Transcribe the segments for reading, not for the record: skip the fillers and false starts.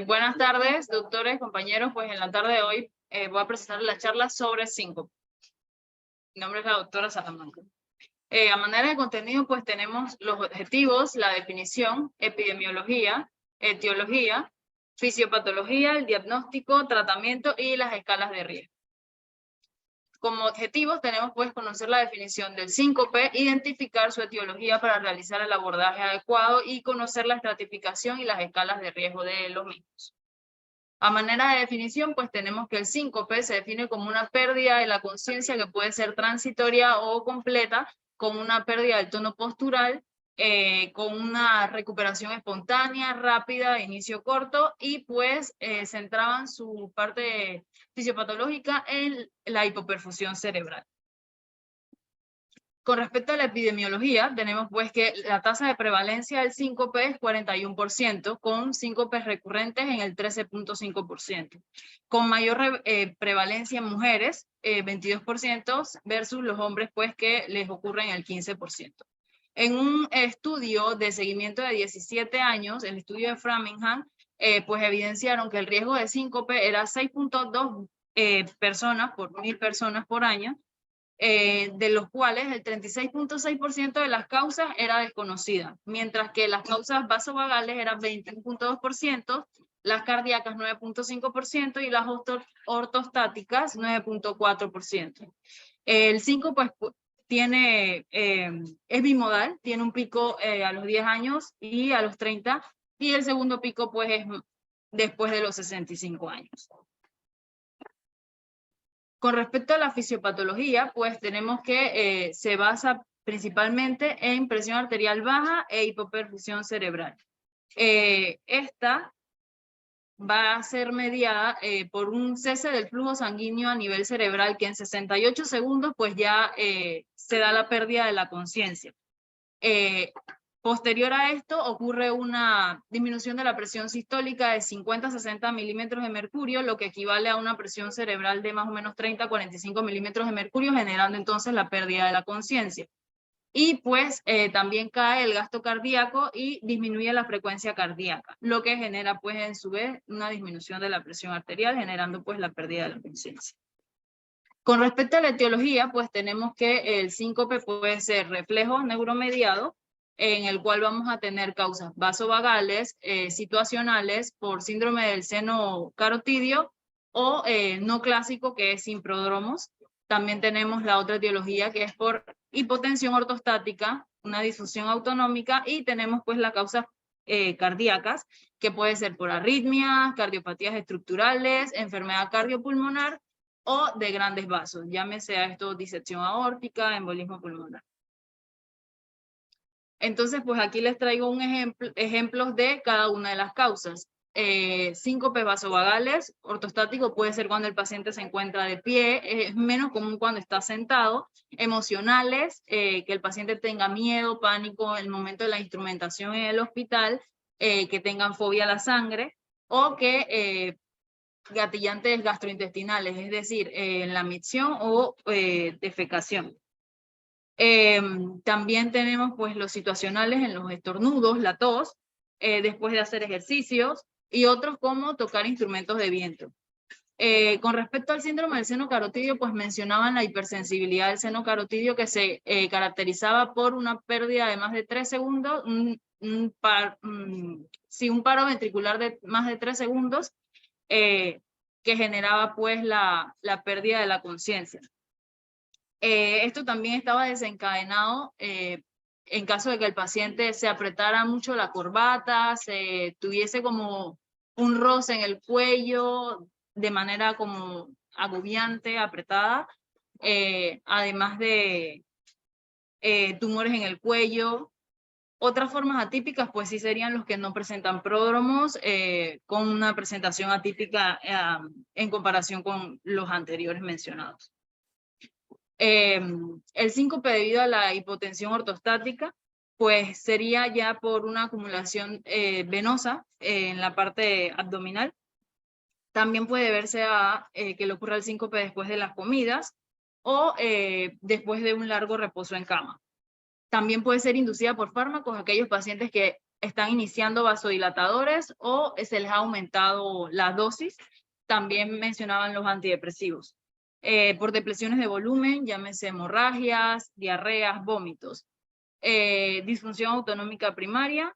Buenas tardes, doctores, compañeros. Pues en la tarde de hoy voy a presentar la charla sobre síncope. Mi nombre es la doctora Salamanca. A manera de contenido, pues tenemos los objetivos, la definición, epidemiología, etiología, fisiopatología, el diagnóstico, tratamiento y las escalas de riesgo. Como objetivos tenemos pues conocer la definición del síncope, identificar su etiología para realizar el abordaje adecuado y conocer la estratificación y las escalas de riesgo de los mismos. A manera de definición, pues tenemos que el síncope se define como una pérdida de la conciencia que puede ser transitoria o completa, con una pérdida del tono postural, con una recuperación espontánea, rápida, de inicio corto, y pues centraban su parte fisiopatológica en la hipoperfusión cerebral. Con respecto a la epidemiología, tenemos pues que la tasa de prevalencia del síncope es 41%, con síncopes recurrentes en el 13.5%. Con mayor prevalencia en mujeres, 22%, versus los hombres pues que les ocurre en el 15%. En un estudio de seguimiento de 17 años, el estudio de Framingham, pues evidenciaron que el riesgo de síncope era 6.2 personas por 1000 personas por año, de los cuales el 36.6% de las causas era desconocida, mientras que las causas vasovagales eran 21.2%, las cardíacas 9.5% y las ortostáticas 9.4%. El síncope pues, es bimodal, tiene un pico a los 10 años y a los 30, y el segundo pico pues es después de los 65 años. Con respecto a la fisiopatología, pues tenemos que se basa principalmente en presión arterial baja e hipoperfusión cerebral. Esta va a ser mediada por un cese del flujo sanguíneo a nivel cerebral que en 68 segundos pues ya se da la pérdida de la conciencia. Posterior a esto ocurre una disminución de la presión sistólica de 50 a 60 milímetros de mercurio, lo que equivale a una presión cerebral de más o menos 30 a 45 milímetros de mercurio, generando entonces la pérdida de la conciencia. Y pues también cae el gasto cardíaco y disminuye la frecuencia cardíaca, lo que genera pues en su vez una disminución de la presión arterial, generando pues la pérdida de la conciencia. Con respecto a la etiología, pues tenemos que el síncope puede ser reflejo neuromediado, en el cual vamos a tener causas vasovagales, situacionales, por síndrome del seno carotidio, o no clásico, que es sin prodromos. También tenemos la otra etiología, que es por hipotensión ortostática, una disfunción autonómica, y tenemos pues las causas cardíacas, que puede ser por arritmias, cardiopatías estructurales, enfermedad cardiopulmonar, o de grandes vasos, llámese a esto disección aórtica, embolismo pulmonar. Entonces, pues aquí les traigo ejemplos de cada una de las causas. Síncopes vasovagales, ortostático puede ser cuando el paciente se encuentra de pie, es menos común cuando está sentado. Emocionales, que el paciente tenga miedo, pánico en el momento de la instrumentación en el hospital, que tengan fobia a la sangre, o que gatillantes gastrointestinales, es decir, en la micción o defecación. También tenemos pues los situacionales en los estornudos, la tos, después de hacer ejercicios, y otros como tocar instrumentos de viento. Con respecto al síndrome del seno carotidio, pues mencionaban la hipersensibilidad del seno carotidio, que se caracterizaba por una pérdida de más de 3 segundos, un paro ventricular de más de 3 segundos, que generaba pues la pérdida de la conciencia. Esto también estaba desencadenado en caso de que el paciente se apretara mucho la corbata, se tuviese como un roce en el cuello de manera como agobiante, apretada, además de tumores en el cuello. Otras formas atípicas, pues sí serían los que no presentan pródromos, con una presentación atípica en comparación con los anteriores mencionados. El síncope debido a la hipotensión ortostática, pues sería ya por una acumulación venosa en la parte abdominal. También puede verse que le ocurra el síncope después de las comidas, o después de un largo reposo en cama. También puede ser inducida por fármacos aquellos pacientes que están iniciando vasodilatadores o se les ha aumentado la dosis. También mencionaban los antidepresivos. Por depresiones de volumen, llámese hemorragias, diarreas, vómitos. Disfunción autonómica primaria,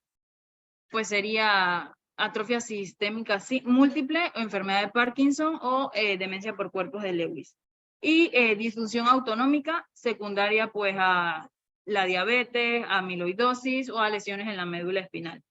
pues sería atrofia sistémica múltiple o enfermedad de Parkinson o demencia por cuerpos de Lewis. Y disfunción autonómica secundaria pues a la diabetes, amiloidosis o a lesiones en la médula espinal.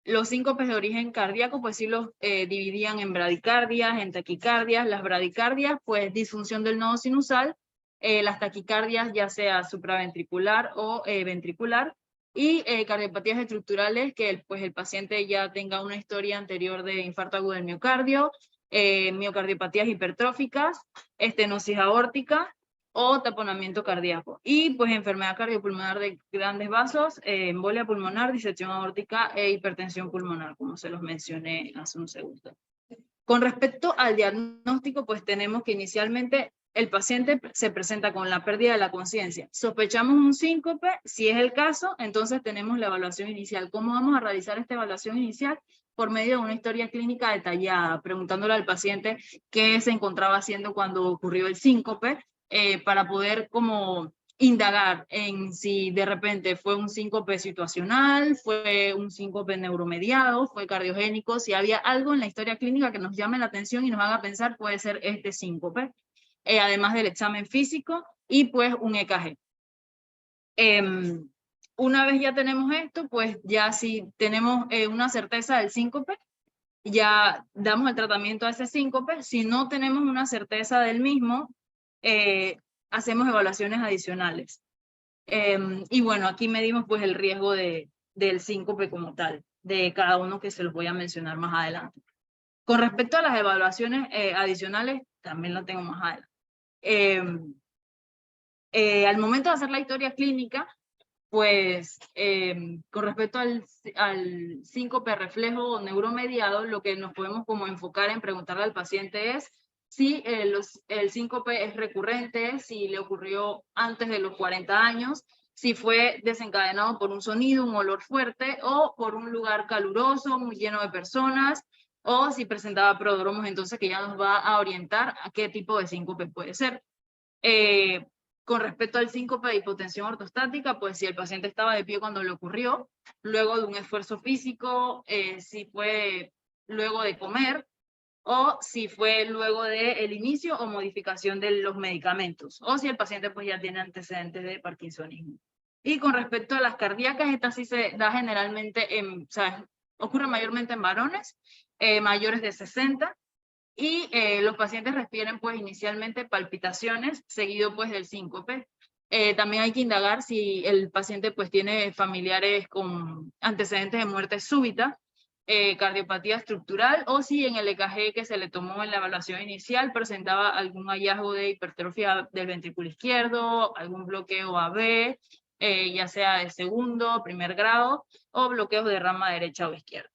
Los síncopes de origen cardíaco, pues sí los dividían en bradicardias, en taquicardias. Las bradicardias, pues disfunción del nodo sinusal. Las taquicardias, ya sea supraventricular o ventricular. Y cardiopatías estructurales, que pues el paciente ya tenga una historia anterior de infarto agudo del miocardio, miocardiopatías hipertróficas, estenosis aórtica o taponamiento cardíaco. Y pues enfermedad cardiopulmonar de grandes vasos, embolia pulmonar, disección aórtica e hipertensión pulmonar, como se los mencioné hace un segundo. Con respecto al diagnóstico, pues tenemos que inicialmente el paciente se presenta con la pérdida de la conciencia. Sospechamos un síncope, si es el caso, entonces tenemos la evaluación inicial. ¿Cómo vamos a realizar esta evaluación inicial? Por medio de una historia clínica detallada, preguntándole al paciente qué se encontraba haciendo cuando ocurrió el síncope, para poder como indagar en si de repente fue un síncope situacional, fue un síncope neuromediado, fue cardiogénico, si había algo en la historia clínica que nos llame la atención y nos haga pensar puede ser este síncope, además del examen físico y pues un EKG. Una vez ya tenemos esto, pues ya si tenemos una certeza del síncope, ya damos el tratamiento a ese síncope. Si no tenemos una certeza del mismo, hacemos evaluaciones adicionales. Y bueno, aquí medimos pues el riesgo del síncope como tal, de cada uno que se los voy a mencionar más adelante. Con respecto a las evaluaciones adicionales, también lo tengo más adelante. Al momento de hacer la historia clínica, pues con respecto al síncope reflejo o neuromediado, lo que nos podemos como enfocar en preguntarle al paciente es si el síncope es recurrente, si le ocurrió antes de los 40 años, si fue desencadenado por un sonido, un olor fuerte o por un lugar caluroso, muy lleno de personas, o si presentaba prodromos, entonces que ya nos va a orientar a qué tipo de síncope puede ser. Con respecto al síncope de hipotensión ortostática, pues si el paciente estaba de pie cuando le ocurrió, luego de un esfuerzo físico, si fue luego de comer, o si fue luego del inicio o modificación de los medicamentos, o si el paciente pues ya tiene antecedentes de parkinsonismo. Y con respecto a las cardíacas, esta sí se da generalmente, o sea, ocurre mayormente en varones mayores de 60, y los pacientes refieren pues inicialmente palpitaciones, seguido pues del síncope. También hay que indagar si el paciente pues tiene familiares con antecedentes de muerte súbita, cardiopatía estructural, o si en el EKG que se le tomó en la evaluación inicial presentaba algún hallazgo de hipertrofia del ventrículo izquierdo, algún bloqueo AB, ya sea de segundo, primer grado, o bloqueos de rama derecha o izquierda.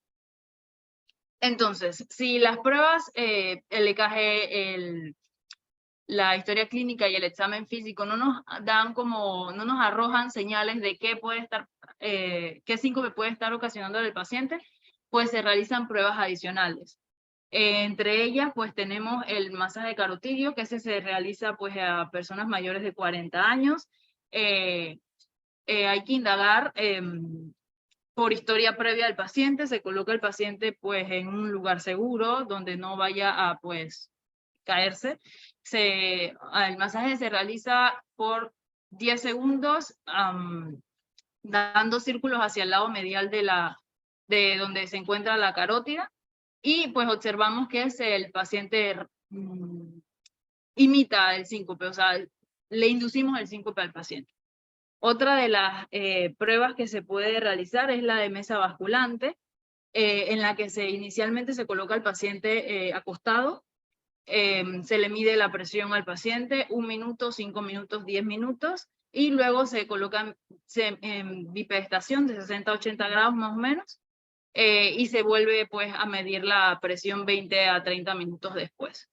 Entonces, si las pruebas, el EKG, la historia clínica y el examen físico no nos dan como, no nos arrojan señales de qué puede estar, qué síncope puede estar ocasionando el paciente, pues se realizan pruebas adicionales. Entre ellas, pues tenemos el masaje carotidio, que ese se realiza pues a personas mayores de 40 años. Hay que indagar por historia previa del paciente, se coloca el paciente pues en un lugar seguro donde no vaya a pues caerse. El masaje se realiza por 10 segundos dando círculos hacia el lado medial de donde se encuentra la carótida, y pues observamos que el paciente imita el síncope, o sea, le inducimos el síncope al paciente. Otra de las pruebas que se puede realizar es la de mesa basculante, en la que inicialmente se coloca al paciente acostado, se le mide la presión al paciente, 1 minuto, 5 minutos, 10 minutos, y luego se coloca en bipedestación de 60 a 80 grados más o menos, y se vuelve pues a medir la presión 20 a 30 minutos después.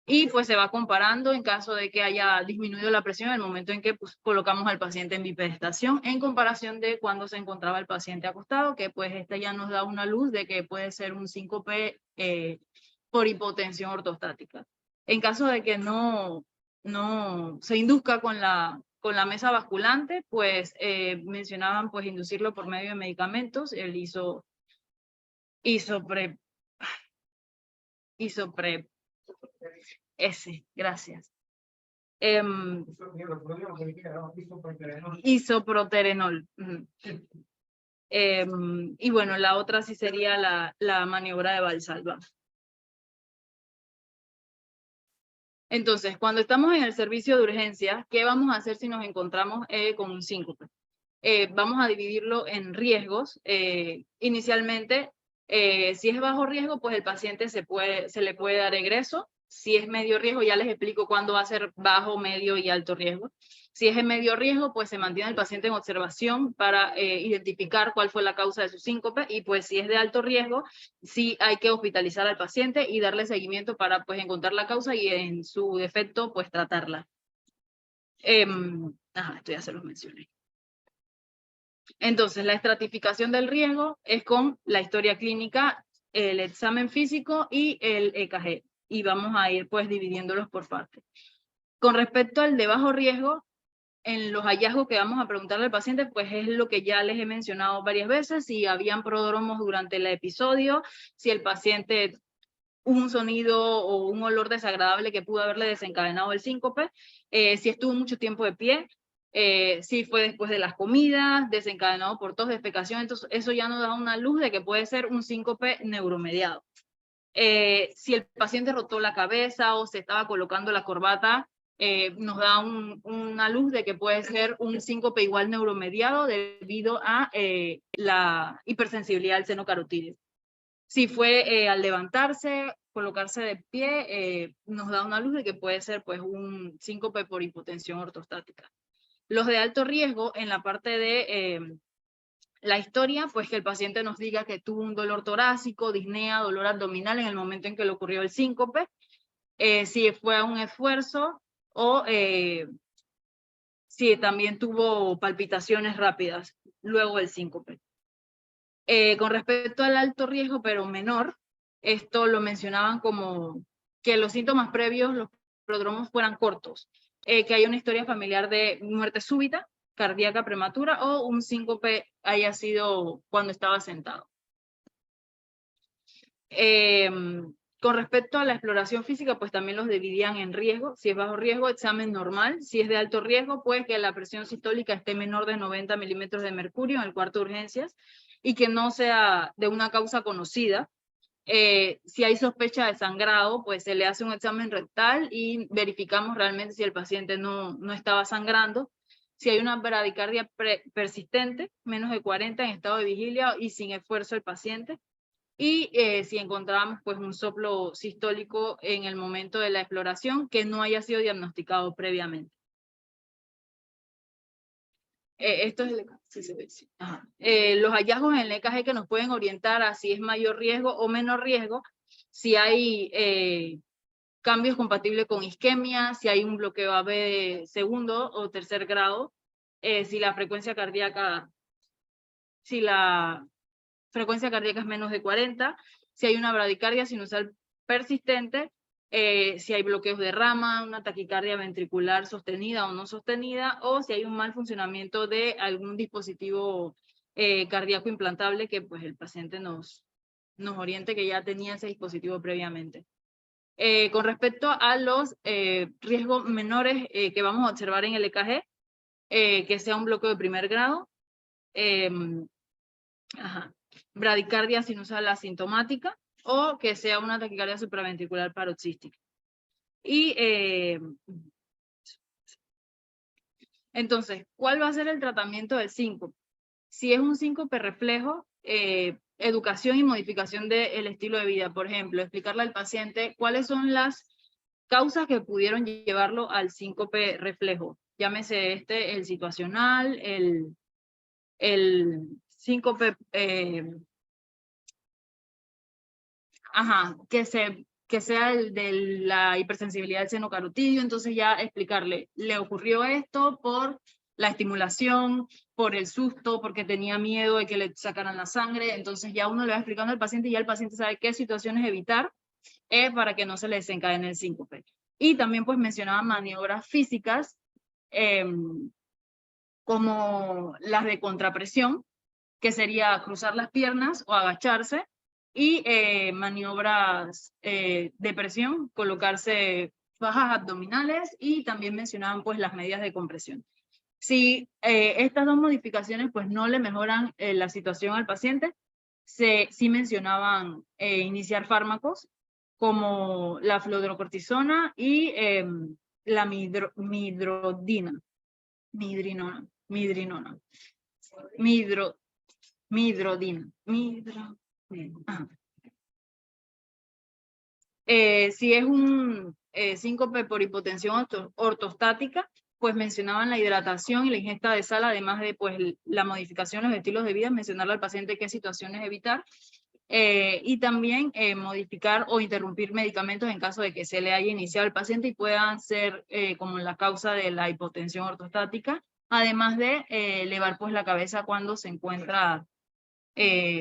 y pues se va comparando en caso de que haya disminuido la presión en el momento en que pues, colocamos al paciente en bipedestación en comparación de cuando se encontraba el paciente acostado, que pues esta ya nos da una luz de que puede ser un síncope por hipotensión ortostática. En caso de que no se induzca con la mesa basculante, pues mencionaban pues inducirlo por medio de medicamentos, el isoprep, ese, gracias. Isoproterenol. Y bueno, la otra sí sería la maniobra de Valsalva. Entonces, cuando estamos en el servicio de urgencia, ¿qué vamos a hacer si nos encontramos con un síncope? Vamos a dividirlo en riesgos. Inicialmente, si es bajo riesgo, pues el paciente se le puede dar egreso. Si es medio riesgo, ya les explico cuándo va a ser bajo, medio y alto riesgo. Si es en medio riesgo, pues se mantiene el paciente en observación para identificar cuál fue la causa de su síncope, y pues si es de alto riesgo, sí hay que hospitalizar al paciente y darle seguimiento para pues encontrar la causa y en su defecto pues tratarla. Esto ya se los mencioné. Entonces, la estratificación del riesgo es con la historia clínica, el examen físico y el EKG. Y vamos a ir pues dividiéndolos por partes. Con respecto al de bajo riesgo, en los hallazgos que vamos a preguntarle al paciente, pues es lo que ya les he mencionado varias veces, si habían prodromos durante el episodio, si el paciente hubo un sonido o un olor desagradable que pudo haberle desencadenado el síncope, si estuvo mucho tiempo de pie, si fue después de las comidas, desencadenado por tos, defecación, entonces eso ya nos da una luz de que puede ser un síncope neuromediado. Si el paciente rotó la cabeza o se estaba colocando la corbata, nos da una luz de que puede ser un síncope igual neuromediado debido a la hipersensibilidad al seno carotídeo. Si fue al levantarse, colocarse de pie, nos da una luz de que puede ser pues un síncope por hipotensión ortostática. Los de alto riesgo, en la parte de la historia, pues que el paciente nos diga que tuvo un dolor torácico, disnea, dolor abdominal en el momento en que le ocurrió el síncope, si fue a un esfuerzo o si también tuvo palpitaciones rápidas luego del síncope. Con respecto al alto riesgo, pero menor, esto lo mencionaban como que los síntomas previos, los prodromos fueran cortos, que haya una historia familiar de muerte súbita, cardíaca prematura o un síncope haya sido cuando estaba sentado. Con respecto a la exploración física, pues también los dividían en riesgo. Si es bajo riesgo, examen normal. Si es de alto riesgo, pues que la presión sistólica esté menor de 90 milímetros de mercurio en el cuarto de urgencias y que no sea de una causa conocida. Si hay sospecha de sangrado, pues se le hace un examen rectal y verificamos realmente si el paciente no estaba sangrando. Si hay una bradicardia persistente, menos de 40 en estado de vigilia y sin esfuerzo el paciente. Y si encontramos pues un soplo sistólico en el momento de la exploración que no haya sido diagnosticado previamente. Esto es los hallazgos en el EKG que nos pueden orientar a si es mayor riesgo o menor riesgo, si hay cambios compatibles con isquemia, si hay un bloqueo AB de segundo o tercer grado, si la frecuencia cardíaca es menos de 40, si hay una bradicardia sinusal persistente, si hay bloqueos de rama, una taquicardia ventricular sostenida o no sostenida, o si hay un mal funcionamiento de algún dispositivo cardíaco implantable que pues el paciente nos oriente que ya tenía ese dispositivo previamente. Con respecto a los riesgos menores que vamos a observar en el EKG, que sea un bloqueo de primer grado, bradicardia sinusal asintomática o que sea una taquicardia supraventricular paroxística. Y entonces, ¿cuál va a ser el tratamiento del síncope? Si es un síncope reflejo, educación y modificación del estilo de vida. Por ejemplo, explicarle al paciente cuáles son las causas que pudieron llevarlo al síncope reflejo. Llámese el situacional, el síncope que sea el de la hipersensibilidad del seno carotidio, entonces ya explicarle, le ocurrió esto por la estimulación, por el susto, porque tenía miedo de que le sacaran la sangre, entonces ya uno le va explicando al paciente y ya el paciente sabe qué situaciones evitar para que no se le desencadene el síncope. Y también pues mencionaba maniobras físicas como las de contrapresión, que sería cruzar las piernas o agacharse, y maniobras de presión, colocarse fajas abdominales, y también mencionaban pues las medidas de compresión. Si estas dos modificaciones pues no le mejoran la situación al paciente, sí mencionaban iniciar fármacos como la fludrocortisona y la midrinona. Si es un síncope por hipotensión ortostática, pues mencionaban la hidratación y la ingesta de sal, además de pues la modificación de los estilos de vida, mencionarle al paciente qué situaciones evitar, y también modificar o interrumpir medicamentos en caso de que se le haya iniciado al paciente y puedan ser como la causa de la hipotensión ortostática, además de elevar pues la cabeza cuando se encuentra,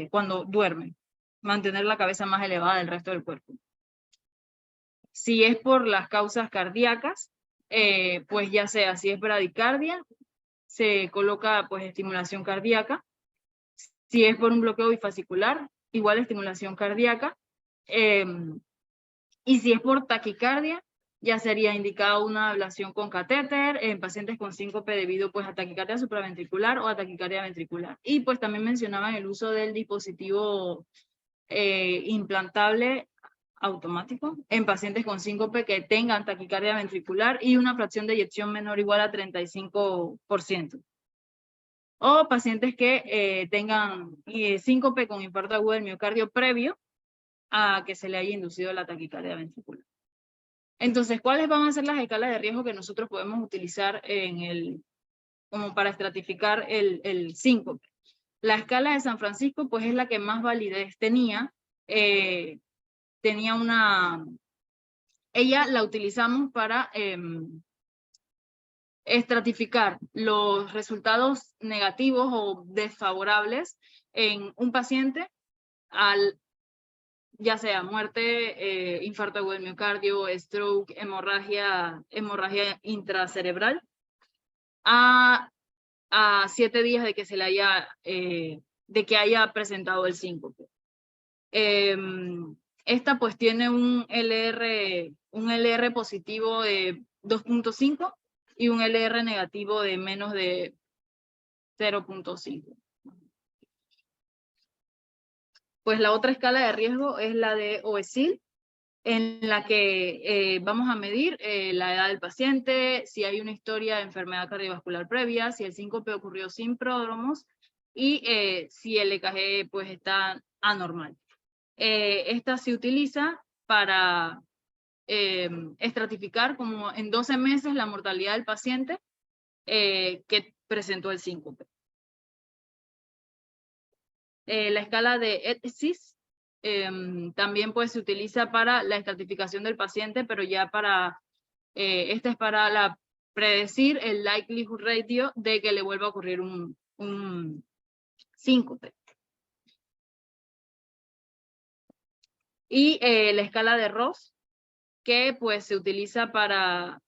cuando duerme, mantener la cabeza más elevada del resto del cuerpo. Si es por las causas cardíacas, pues ya sea, si es bradicardia, se coloca pues estimulación cardíaca. Si es por un bloqueo bifasicular, igual estimulación cardíaca. Y si es por taquicardia, ya sería indicada una ablación con catéter en pacientes con síncope debido pues a taquicardia supraventricular o a taquicardia ventricular. Y pues también mencionaban el uso del dispositivo implantable automático en pacientes con síncope que tengan taquicardia ventricular y una fracción de eyección menor o igual a 35%. O pacientes que tengan síncope con infarto agudo del miocardio previo a que se le haya inducido la taquicardia ventricular. Entonces, ¿cuáles van a ser las escalas de riesgo que nosotros podemos utilizar como para estratificar el síncope? La escala de San Francisco, pues es la que más validez tenía. Ella la utilizamos para estratificar los resultados negativos o desfavorables en un paciente ya sea muerte, infarto agudo del miocardio, stroke, hemorragia intracerebral, a 7 días de que se le haya, de que haya presentado el síncope. Esta pues tiene un LR positivo de 2.5 y un LR negativo de menos de 0.5. Pues la otra escala de riesgo es la de OESIL, en la que vamos a medir la edad del paciente, si hay una historia de enfermedad cardiovascular previa, si el síncope ocurrió sin pródromos y si el EKG pues está anormal. Esta se utiliza para estratificar como en 12 meses la mortalidad del paciente que presentó el síncope. La escala de ETSIS también pues se utiliza para la estratificación del paciente, pero ya para, esta es para predecir el likelihood ratio de que le vuelva a ocurrir un síncope. Y la escala de Ross, que pues se utiliza para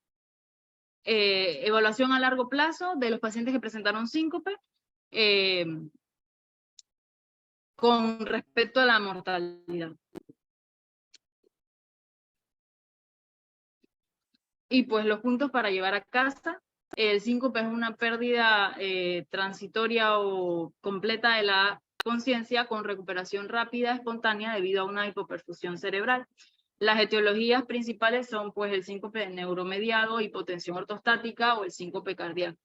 evaluación a largo plazo de los pacientes que presentaron síncope con respecto a la mortalidad. Y pues los puntos para llevar a casa: el síncope es una pérdida transitoria o completa de la conciencia con recuperación rápida, espontánea, debido a una hipoperfusión cerebral. Las etiologías principales son pues el síncope neuromediado, hipotensión ortostática o el síncope cardíaco.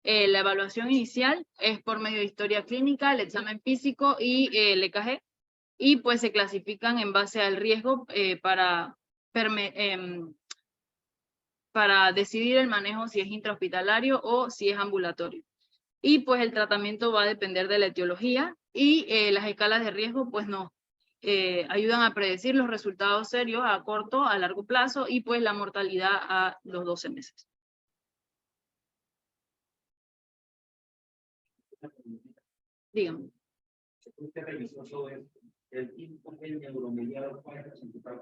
La evaluación inicial es por medio de historia clínica, el examen físico y el EKG, y pues se clasifican en base al riesgo para decidir el manejo, si es intrahospitalario o si es ambulatorio. Y pues el tratamiento va a depender de la etiología y las escalas de riesgo pues nos ayudan a predecir los resultados serios a corto, a largo plazo y pues la mortalidad a los 12 meses. Dígame. Usted revisó sobre el tipo de neuromediado para resultar.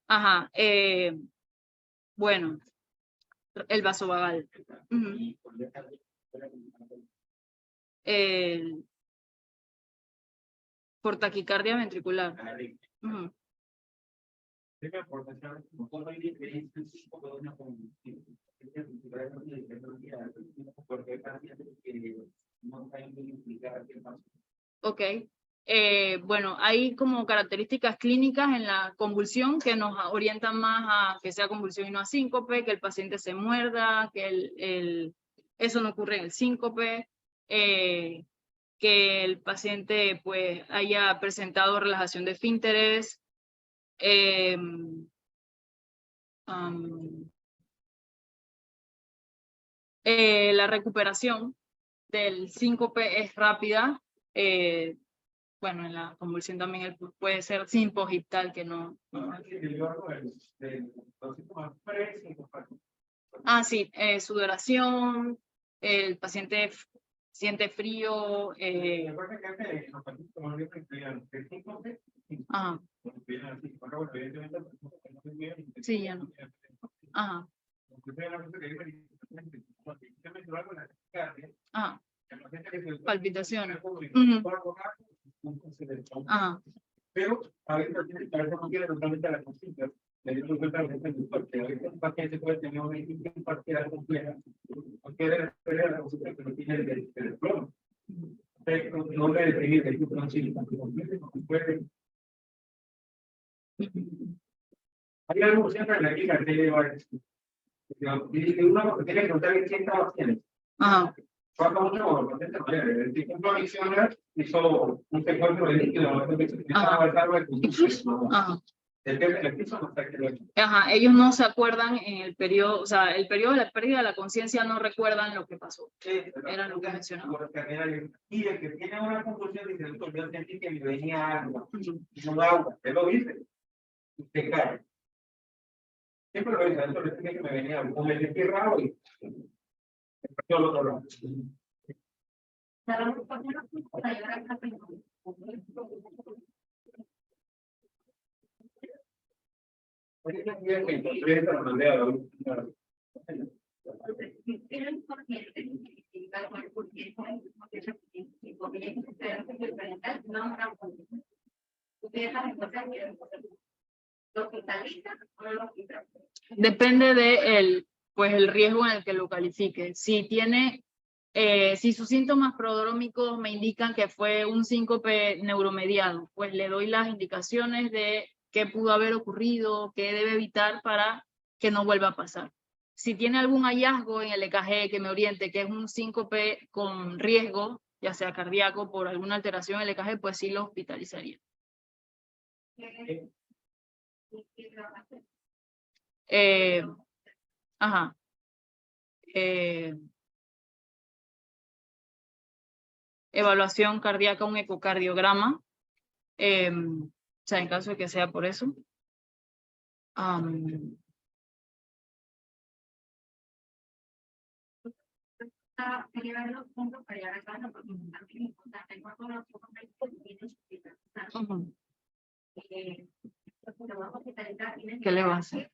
Ajá, bueno, el vasovagal. Por taquicardia ventricular. Ok. Bueno, hay como características clínicas en la convulsión que nos orientan más a que sea convulsión y no a síncope, que el paciente se muerda, que eso no ocurre en el síncope, que el paciente pues haya presentado relajación de esfínteres, la recuperación del síncope es rápida. Bueno, en la convulsión también puede ser simposictal, que no. Sí, sudoración, el paciente siente frío. Ajá. Sí, ya no. Ajá. Ajá. Palpitaciones. Ajá. Pero a veces no tiene totalmente la conciencia. Le digo que porque a veces un paciente puede tener una insuficiencia parcial compleja, porque debe esperar la consulta que no tiene el plomo. No debe definir el grupo completo. Hay algo siempre en la clínica que lleva esto. Y uno tiene que preguntar quién está haciendo. Ajá. Falta mucho con los pacientes mayores. El tipo adicional hizo un secuestro de líquido. Ajá, ellos no se acuerdan en el periodo, o sea, el periodo de la pérdida de la conciencia no recuerdan lo que pasó. Era lo que mencionaba. Y el que tiene una confusión dice, yo sentí que me venía agua, no agua, él lo dice, y se cae. Siempre lo dice, entonces tiene que me venía agua, o me sentí raro y yo lo otro. Depende de pues el riesgo en el que lo califique. Si tiene, si sus síntomas prodrómicos me indican que fue un síncope neuromediado, pues le doy las indicaciones de qué pudo haber ocurrido, qué debe evitar para que no vuelva a pasar. Si tiene algún hallazgo en el EKG que me oriente que es un síncope con riesgo, ya sea cardíaco por alguna alteración en el EKG, pues sí lo hospitalizaría. Ajá. Evaluación cardíaca, un ecocardiograma, o sea, en caso de que sea por eso. ¿Qué le va a hacer?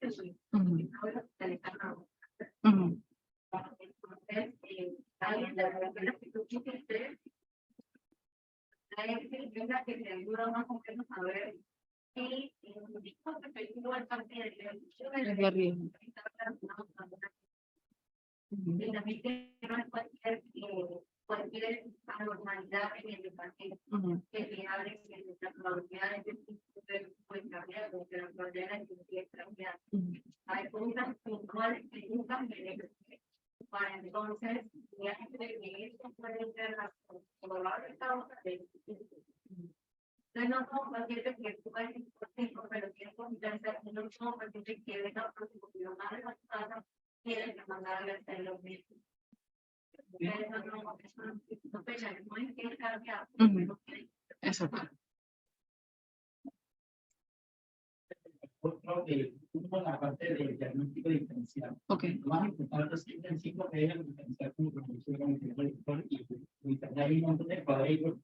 Cualquier anormalidad en el paciente que le abre la probabilidad de puede cambiar, porque la probabilidad de que cambiar. Hay cosas puntuales que nunca me para entonces, ya que esto puede ser la probable causa de entonces no somos pacientes que pueden pero que no somos pacientes que vengan profesionales de las casas quieren mandarle a hacer los mismos. Exacto. otro uno la parte del diagnóstico diferencial. Ok. Lo más importante es que el 5 que es el diferencial como producción y hay un montón de cuadritos.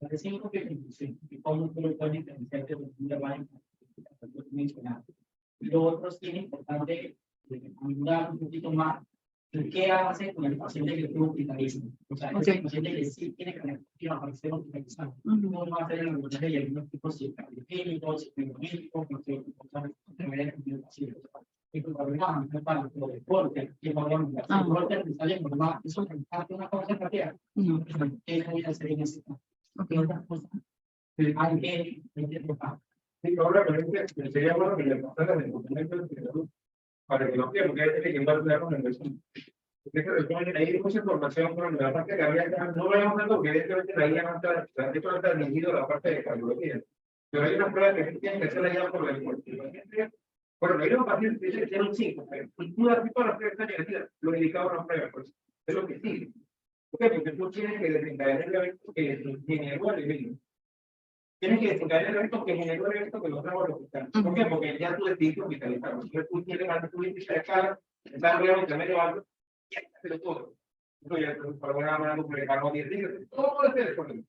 El 5 que es y cómo tú lo puedes diferenciar de la vaina mencionar. Y lo otro es que es importante ayudar un poquito más qué hace con el paciente que tuvo hospitalismo. O sea, Okay. el paciente que sí tiene que aparecer hospitalizado. No va a hacer el abordaje de algunos tipos de clínicos, psicológicos, y problemas para los deportes, que podemos hacer deportes que salen normal. Eso es una cosa que ¿qué voy a hacer en ese caso? Otras cosas. Hay que trabajar. Sí, probablemente sería bueno que le pasaran el documento de salud para que lo vean, porque hay que llevar con el vecino. Hay mucha información, pero la parte que había no lo hemos dado, porque evidentemente la guía no está dirigido a la parte de cardiología. Pero hay una prueba que tienen que hacer allá por la deporte. Bueno, hay un paciente que tiene un 5, pero una tipo de prueba está negativa, lo indicaba una prueba, pues es lo que sigue. ¿Por qué? Porque tú tienes que desencadenar el evento que generó el evento. Tienes que desencadenar el evento que generó el evento que lo trajo al hospital. ¿Por qué? Porque ya tú decidiste hospitalizar. Entonces tú tienes alto índice de escala, está arriba, intermedio, alto, y ya pero todo. Eso ya para una completar 10 días. Todo es el.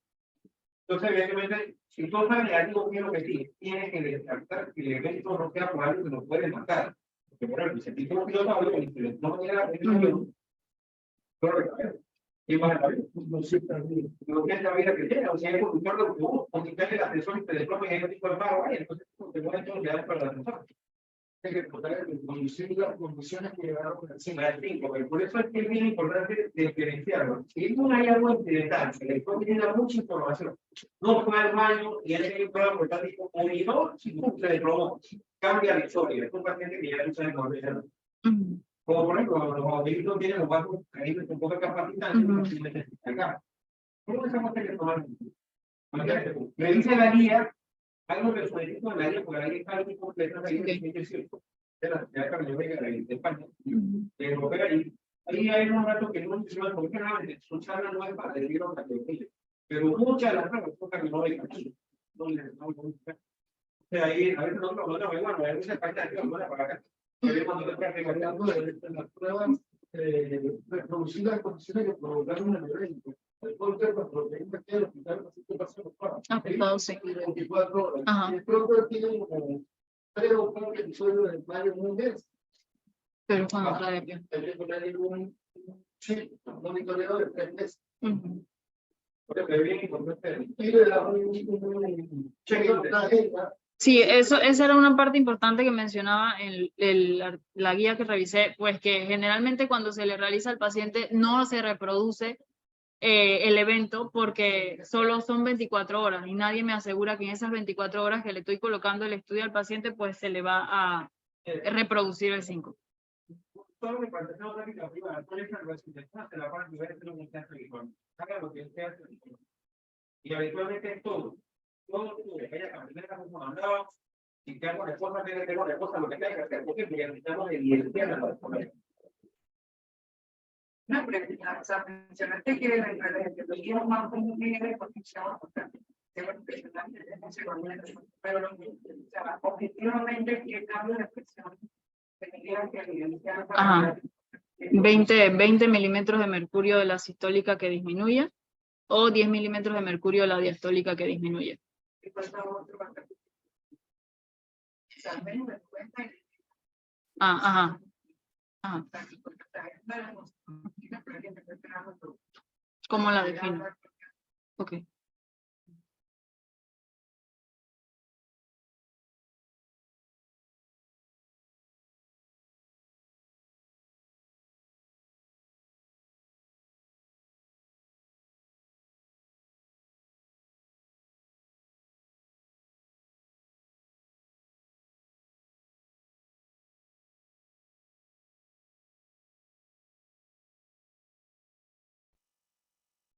Entonces, evidentemente, si tú sabes algo que es lo que sí, tienes que descartar que el evento no sea por algo que nos puede matar. Porque, por ejemplo, si el tipo de piloto no tiene la y más la vida, no que es la vida que tiene, o sea, es conductor de autobús, o quitarle la presión y te desploma en ese tipo de paro, entonces te mueven todos los para la persona. Hay que contar las condiciones que llegaron por encima del 5, pero por eso es que es bien importante diferenciarlo. Si es un hallazgo incidental, el COVID tiene mucha información, no fue al baño y él tiene un problema portático, o ni no, si se desplomó, cambia la historia, es un paciente que ya no sabe mover. Como por ejemplo, los modelitos tienen los barcos ahí con poca capacidad, no se meten acá. ¿Cómo esa cosa que tomar? Me dice la guía, algo de su edito de la guía, porque la guía está muy completa, la guía es cierto. De la Carlos Vega de España, de Europea, ahí hay un rato que no se llama, porque realmente son charlas nuevas para decir otra que pero muchas de las pruebas son cardiológicas aquí. O sea, ahí a veces nosotros no bueno, a veces España aquí, no para acá. Hablando de las pruebas reproducidas en condiciones que provocaron un evento. El corte de proteínas que el hospital afectado, sí. 24 horas. Y el corte tiene como 3 o 4 episodios de mayo en un mes. Pero cuando trae hay que poner un chip, un monitoreador de 3 meses. Porque es bien importante. Y le da un cheque de la agenda. Sí, esa era una parte importante que mencionaba la guía que revisé, pues que generalmente cuando se le realiza al paciente no se reproduce el evento porque solo son 24 horas y nadie me asegura que en esas 24 horas que le estoy colocando el estudio al paciente pues se le va a reproducir el 5. Todo mi planteamiento técnica privada, todo eso se la van a nivel de un caso de haga lo que sea y habitualmente es todo que haya cambiado como hablaba, si te hago respuesta, tiene que tener respuesta lo que tenga que hacer, porque necesitamos evidenciar la respuesta. No, pero o sea, mencionaste que lo más común es potencial, pero objetivamente, ¿qué cambio de presión tendría que evidenciar para 20 milímetros de mercurio de la sistólica que disminuye o 10 milímetros de mercurio de la diastólica que disminuye? Ajá. ¿Cómo la defino? Ok.